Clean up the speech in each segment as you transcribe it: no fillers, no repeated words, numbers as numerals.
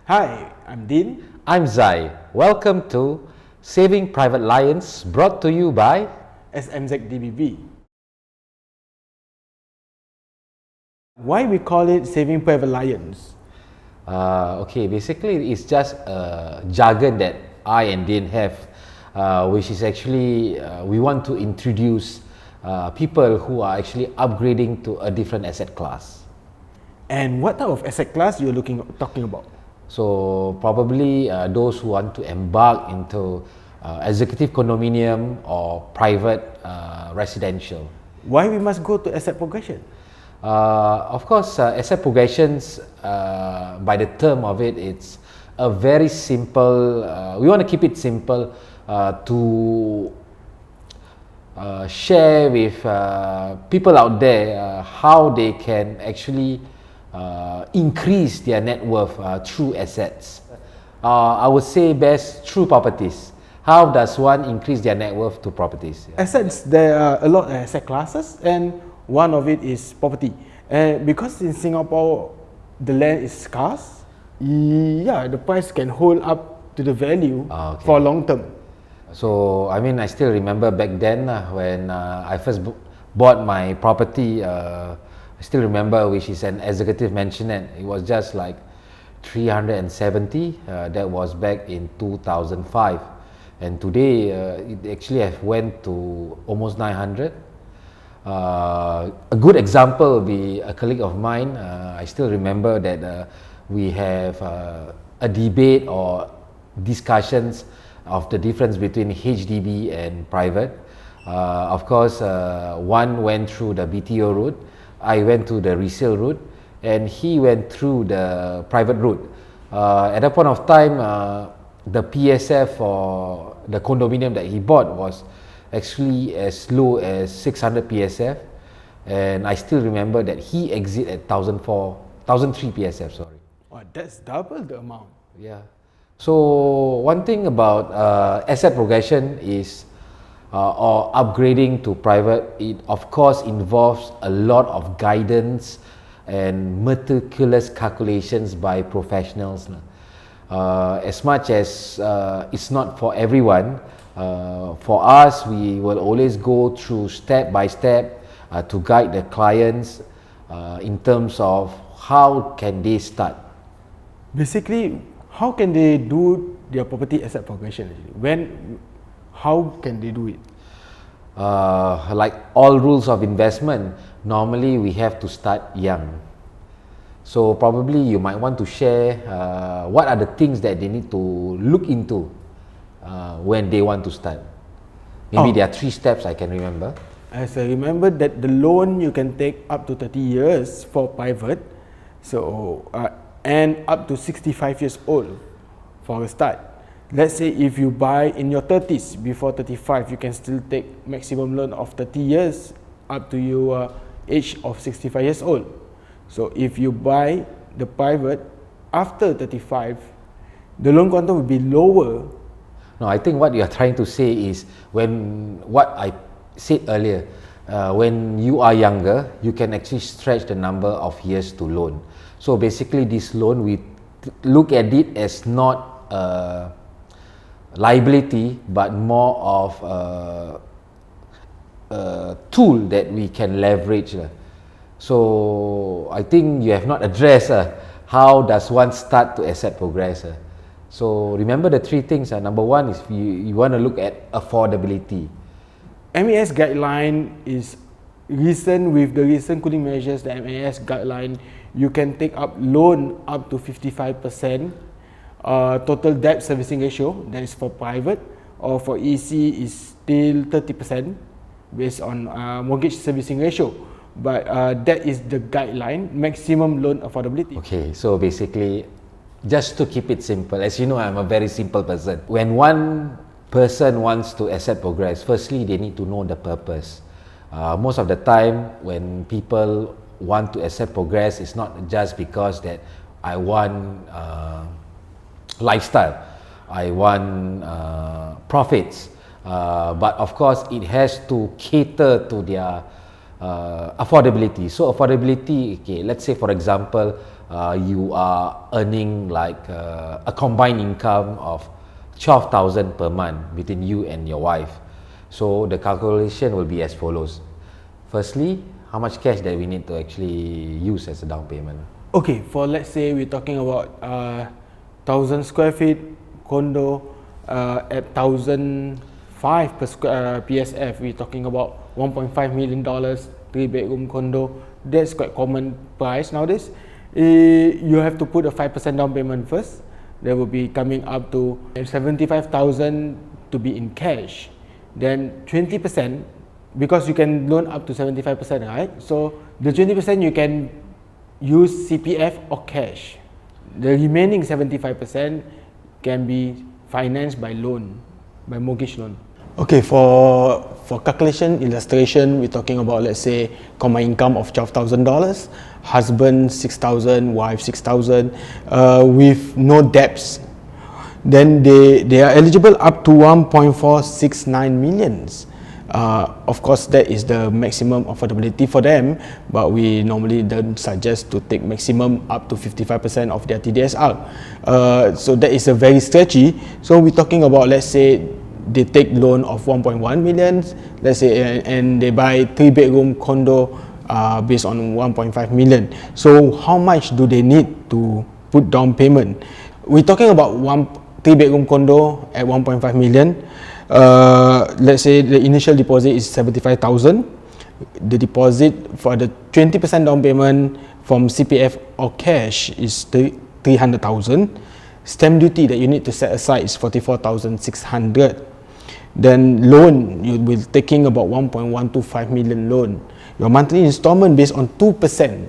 Hi, I'm Dean. I'm Zai. Welcome to Saving Private Lions, brought to you by SMZ DBB. Why we call it Saving Private Lions? Okay, basically it's just a jargon that I and Dean have, which is actually we want to introduce people who are actually upgrading to a different asset class. And what type of asset class you're talking about? So probably those who want to embark into executive condominium or private residential. Why we must go to asset progression? Of course, asset progressions, by the term of it, it's a very simple, we want to keep it simple to share with people out there how they can actually increase their net worth through assets. I would say best through properties. How does one increase their net worth to properties? Assets, there are a lot of asset classes, and one of it is property. Because in Singapore, the land is scarce, the price can hold up to the value for long term. So, I mean, I still remember back then when I first bought my property, I still remember, which is an executive mansionette. It was just like 370. That was back in 2005. And today, it actually have went to almost 900. A good example will be a colleague of mine. I still remember that we have a debate or discussions of the difference between HDB and private. Of course, one went through the BTO route, I went to the resale route, and he went through the private route. At that point of time, the PSF for the condominium that he bought was actually as low as 600 PSF, and I still remember that he exit at 1003 PSF, sorry. Oh, that's double the amount. Yeah. So one thing about asset progression is or upgrading to private, it of course involves a lot of guidance and meticulous calculations by professionals. As much as it's not for everyone, for us, we will always go through step by step to guide the clients in terms of how can they start. Basically, how can they do their property asset progression? How can they do it? Like all rules of investment, normally we have to start young. So probably you might want to share what are the things that they need to look into when they want to start. Maybe there are 3 steps I can remember. As I remember that the loan you can take up to 30 years for private, so and up to 65 years old for a start. Let's say if you buy in your 30s, before 35, you can still take maximum loan of 30 years up to your age of 65 years old. So if you buy the private after 35, the loan quantum will be lower. No, I think what you are trying to say is what I said earlier, when you are younger, you can actually stretch the number of years to loan. So basically this loan, we look at it as not liability, but more of a tool that we can leverage. So I think you have not addressed how does one start to asset progress. So remember the 3 things. Number 1 is you want to look at affordability. MAS guideline is recent. With the recent cooling measures, the MAS guideline, you can take up loan up to 55%. Total debt servicing ratio, that is for private, or for EC is still 30% based on mortgage servicing ratio. But that is the guideline, maximum loan affordability. Okay, so basically, just to keep it simple, as you know, I'm a very simple person. When one person wants to asset progress, firstly, they need to know the purpose. Most of the time, when people want to asset progress, it's not just because that I want lifestyle, I want profits, but of course it has to cater to their affordability. So affordability, okay, let's say for example you are earning like a combined income of 12,000 per month between you and your wife. So the calculation will be as follows. Firstly, how much cash that we need to actually use as a down payment? Okay, for let's say we're talking about 1,000 square feet condo at 1,005 per PSF, we're talking about $1.5 million, 3-bedroom condo. That's quite common price nowadays. You have to put a 5% down payment first. That will be coming up to 75,000 to be in cash. Then 20%, because you can loan up to 75%, right? So the 20% you can use CPF or cash. The remaining 75% can be financed by loan, by mortgage loan. Okay, for calculation illustration, we're talking about, let's say, combined income of $12,000, husband 6,000, wife 6,000, with no debts. Then they are eligible up to 1.469 millions. Of course, that is the maximum affordability for them, but we normally don't suggest to take maximum up to 55% of their TDSR. So that is a very stretchy. So we're talking about, let's say, they take loan of 1.1 million, let's say, and they buy 3-bedroom condo based on 1.5 million. So how much do they need to put down payment? We're talking about 3-bedroom condo at 1.5 million. Let's say the initial deposit is 75,000. The deposit for the 20% down payment from CPF or cash is 300,000. Stamp duty that you need to set aside is 44,600. Then loan, you will be taking about 1.125 million loan. Your monthly installment based on 2%.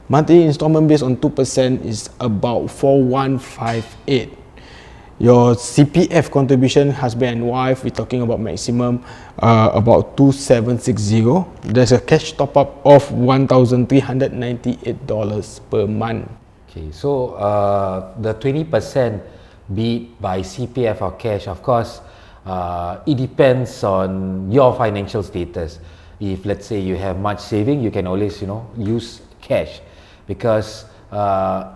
Monthly installment based on 2% is about 4,158. Your CPF contribution, husband and wife, we're talking about maximum about 2,760. There's a cash top up of $1,398 per month. Okay, so the 20% be it by CPF or cash, of course, it depends on your financial status. If let's say you have much saving, you can always use cash, because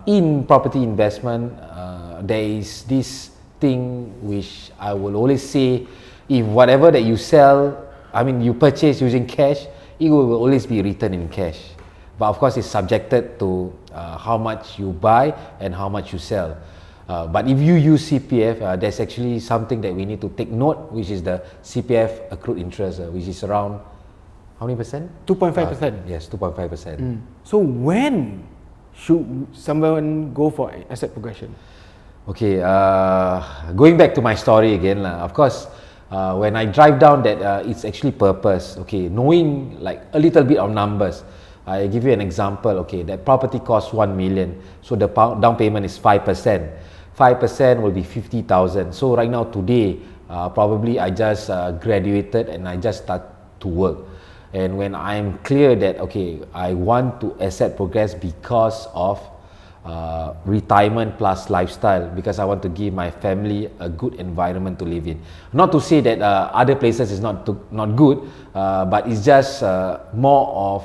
in property investment there is this thing which I will always say, if whatever that you sell, you purchase using cash, it will always be returned in cash. But of course it's subjected to how much you buy and how much you sell. But if you use CPF, there's actually something that we need to take note, which is the CPF accrued interest, which is around how many percent? 2.5%. Yes, 2.5%. So when should someone go for asset progression? Okay, going back to my story again, of course, when I drive down that it's actually purpose, okay, knowing like a little bit of numbers. I give you an example, okay, that property costs 1 million, so the down payment is 5%. 5% will be 50,000. So right now today, probably I just graduated and I just start to work. And when I'm clear that, okay, I want to asset progress because of retirement plus lifestyle, because I want to give my family a good environment to live in. Not to say that other places is not good, but it's just more of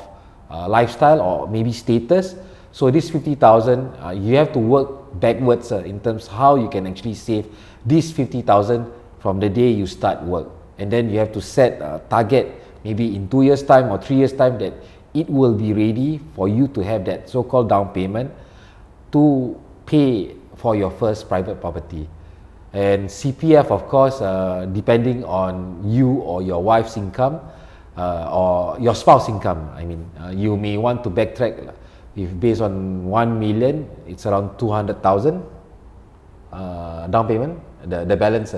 lifestyle or maybe status. So this 50,000, you have to work backwards in terms how you can actually save this 50,000 from the day you start work, and then you have to set a target maybe in 2 years time or 3 years time that it will be ready for you to have that so-called down payment to pay for your first private property. And CPF, of course, depending on you or your wife's income or your spouse income, you may want to backtrack. If based on 1 million, it's around 200,000 down payment, the balance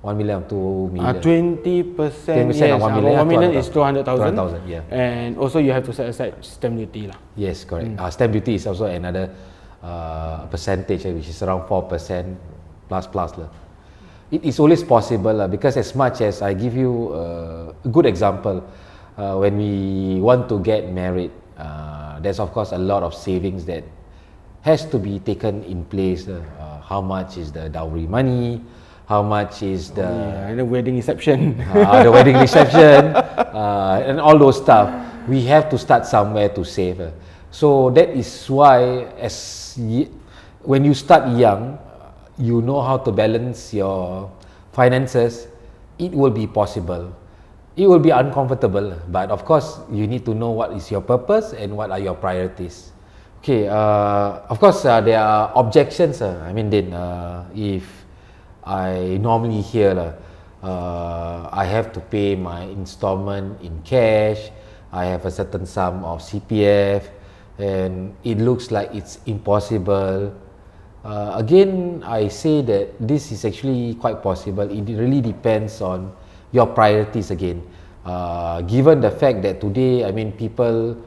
1 million or 2 million. 20%, yes, of 1 million, 1 million is 200,000. 200,000, yeah. And also you have to set aside stamp duty lah. Yes, correct. Stamp duty is also another percentage, which is around 4% plus lah. It is always possible because as much as I give you a good example, when we want to get married, there's of course a lot of savings that has to be taken in place. How much is the dowry money? How much is the the wedding reception? The wedding reception and all those stuff. We have to start somewhere to save. So that is why when you start young, you know how to balance your finances, it will be possible. It will be uncomfortable, but of course you need to know what is your purpose and what are your priorities. Okay, of course there are objections. I mean, then if I normally hear I have to pay my installment in cash, I have a certain sum of CPF, and it looks like it's impossible. Again, I say that this is actually quite possible. It really depends on your priorities again. Given the fact that today, I mean, people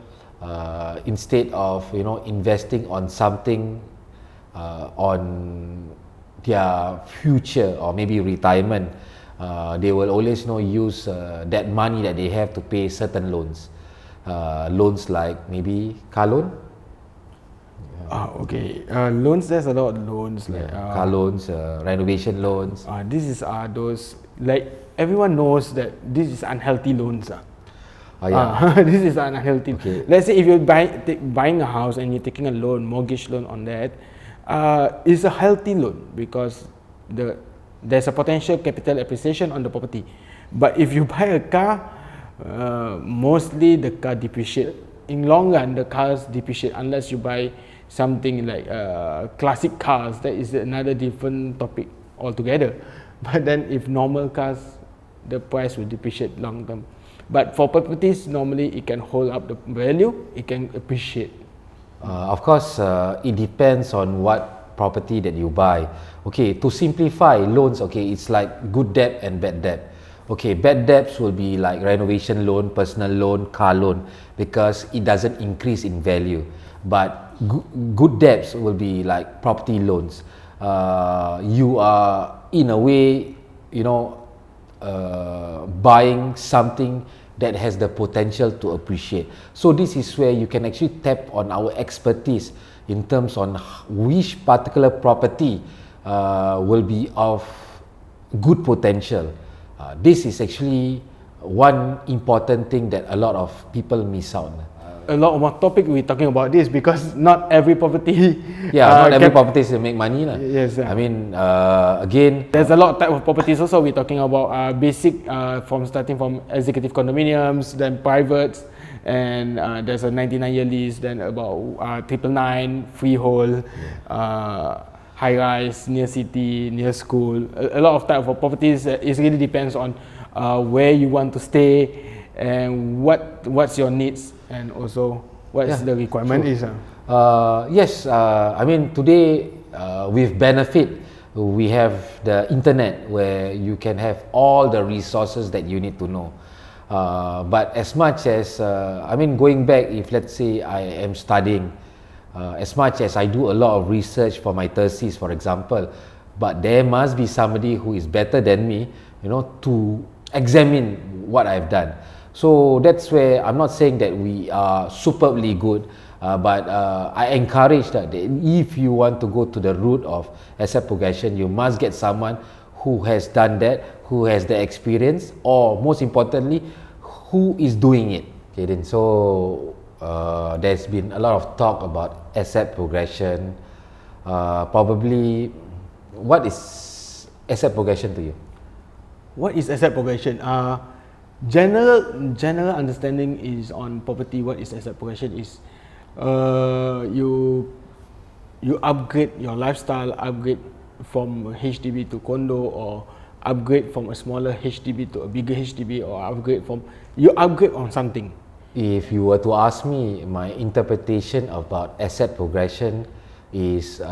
instead of investing on something on their future or maybe retirement, they will always use that money that they have to pay certain loans. Loans like maybe car loan. Okay. Loans, there's a lot of loans like Car loans, renovation loans. this is those, like everyone knows that this is unhealthy loans. This is unhealthy. Okay. Let's say if you're buying a house and you're taking a loan, mortgage loan on that, it's a healthy loan because there's a potential capital appreciation on the property. But if you buy a car, mostly the car depreciate. In long run, the cars depreciate unless you buy something like classic cars. That is another different topic altogether. But then if normal cars, the price will depreciate long term. But for properties, normally it can hold up the value, it can appreciate. Of course, it depends on what property that you buy. Okay, to simplify, loans, okay, it's like good debt and bad debt. Okay, bad debts will be like renovation loan, personal loan, car loan, because it doesn't increase in value. But good debts will be like property loans. You are in a way, buying something that has the potential to appreciate. So this is where you can actually tap on our expertise in terms on which particular property will be of good potential. This is actually one important thing that a lot of people miss out. A lot more topic we're talking about this because not every property. Not every property will make money. Yes. I mean, again, there's a lot of type of properties also. We're talking about basic starting from executive condominiums, then privates, and there's a 99-year lease, then about 999 freehold, high rise, near city, near school. A lot of type of properties. It really depends on where you want to stay and what's your needs and also what is the requirement is. Yes, I mean today with benefit we have the internet where you can have all the resources that you need to know. But as much as going back, if let's say I am studying, as much as I do a lot of research for my thesis, for example, but there must be somebody who is better than me, to examine what I've done. So that's where I'm not saying that we are superbly good, but I encourage that if you want to go to the route of asset progression, you must get someone who has done that, who has the experience, or most importantly, who is doing it. Okay, then so there's been a lot of talk about asset progression. Probably, what is asset progression to you? What is asset progression? General understanding is on property. What is asset progression is you upgrade your lifestyle, upgrade from HDB to condo, or upgrade from a smaller HDB to a bigger HDB, or upgrade on something. If you were to ask me, my interpretation about asset progression is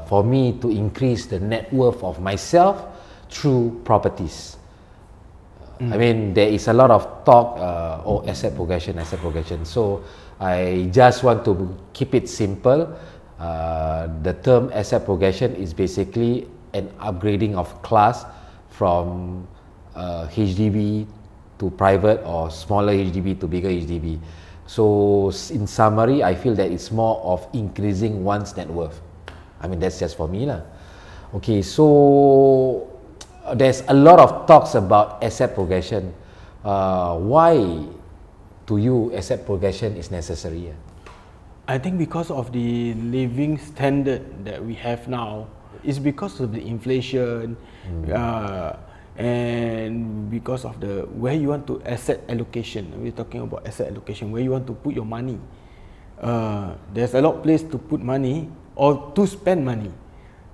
for me to increase the net worth of myself through properties. I mean, there is a lot of talk, asset progression. So I just want to keep it simple. The term asset progression is basically an upgrading of class from HDB to private or smaller HDB to bigger HDB. So in summary, I feel that it's more of increasing one's net worth. I mean, that's just for me lah. Okay, so there's a lot of talks about asset progression. Why to you asset progression is necessary? I think because of the living standard that we have now, it's because of the inflation, and because of the where you want to asset allocation. We're talking about asset allocation, where you want to put your money. There's a lot of place to put money or to spend money.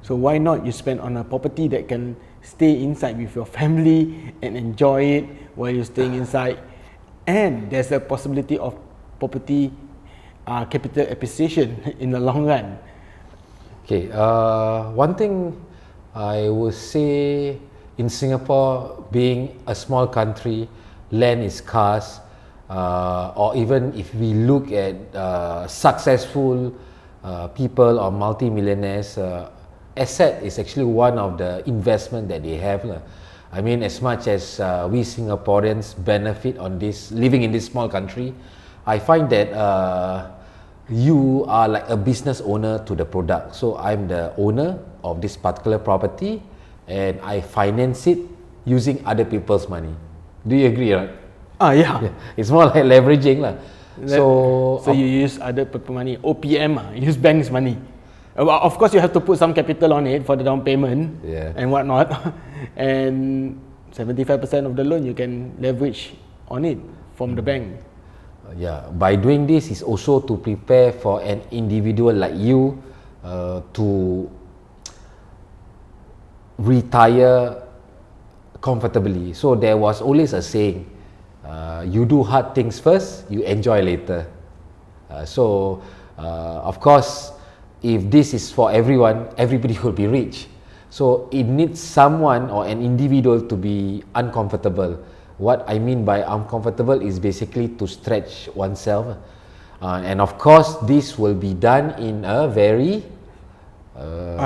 So why not you spend on a property that can stay inside with your family and enjoy it while you're staying inside, and there's a possibility of property capital appreciation in the long run. Okay, one thing I would say in Singapore, being a small country, land is scarce, or even if we look at successful people or multi-millionaires, asset is actually one of the investment that they have. I mean, as much as we Singaporeans benefit on this, living in this small country, I find that you are like a business owner to the product. So I'm the owner of this particular property and I finance it using other people's money. Do you agree, right? Yeah. It's more like leveraging lah. So you use other people money, OPM, use bank's money. Of course, you have to put some capital on it for the down payment and whatnot. And 75% of the loan you can leverage on it from the bank. Yeah, by doing this is also to prepare for an individual like you to retire comfortably. So there was always a saying, you do hard things first, you enjoy later. Of course, if this is for everyone, everybody will be rich. So it needs someone or an individual to be uncomfortable. What I mean by uncomfortable is basically to stretch oneself. And of course, this will be done in a very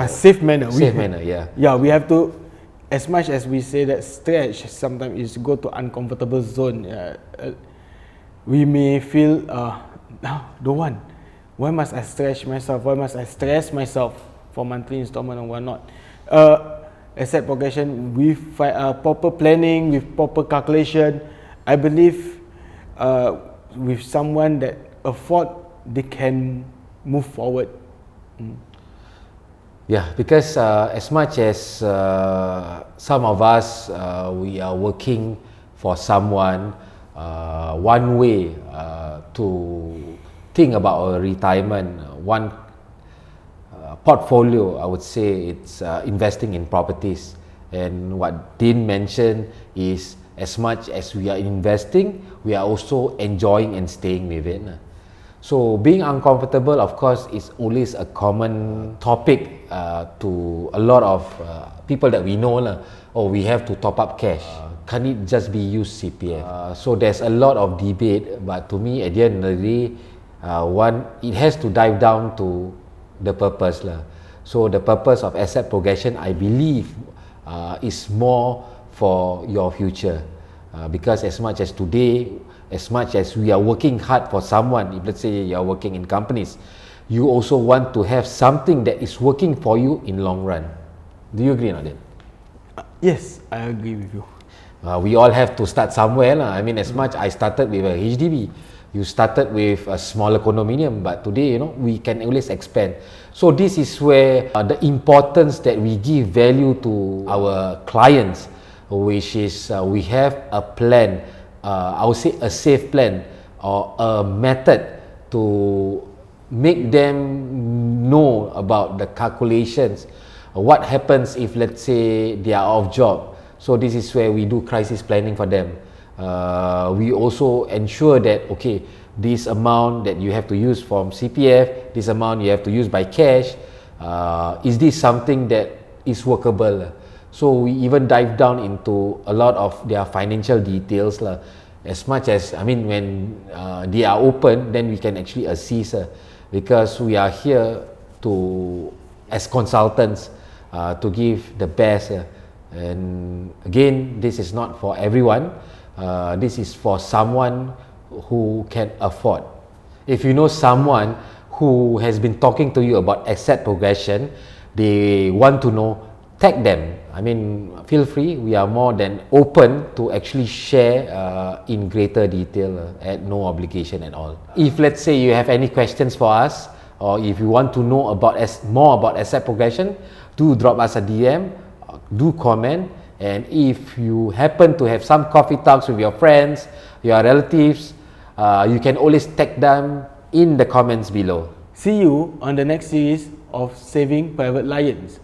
safe manner. Yeah, we have to, as much as we say that stretch, sometimes is go to uncomfortable zone. We may feel, don't want. Why must I stretch myself? Why must I stress myself for monthly installment and whatnot? Asset progression with proper planning, with proper calculation, I believe with someone that afford, they can move forward. Yeah, because as much as some of us we are working for someone, one way to think about our retirement, one portfolio, I would say it's investing in properties. And what Dean mentioned is, as much as we are investing, we are also enjoying and staying with it. So being uncomfortable, of course, is always a common topic to a lot of people that we know. Oh, we have to top up cash. Can it just be used CPF? So there's a lot of debate, but to me, at the end of the day, it has to dive down to the purpose. So the purpose of asset progression, I believe, is more for your future. Because as much as today, as much as we are working hard for someone, if let's say you are working in companies, you also want to have something that is working for you in long run. Do you agree on that? Yes, I agree with you. We all have to start somewhere. I mean, as much I started with a HDB, you started with a smaller condominium, but today, we can always expand. So this is where the importance that we give value to our clients, which is we have a plan, I would say a safe plan or a method to make them know about the calculations. What happens if, let's say, they are off job? So this is where we do crisis planning for them. We also ensure that, okay, this amount that you have to use from CPF, this amount you have to use by cash, is this something that is workable? So we even dive down into a lot of their financial details. As much as, when they are open, then we can actually assist, because we are here to, as consultants, to give the best. And again, this is not for everyone. This is for someone who can afford. If you know someone who has been talking to you about asset progression, they want to know tag them. I mean, feel free. We are more than open to actually share in greater detail at no obligation at all. If let's say you have any questions for us, or if you want to know about more about asset progression, do drop us a DM, do comment, and if you happen to have some coffee talks with your friends, your relatives, you can always tag them in the comments below. See you on the next series of Saving Private Lions.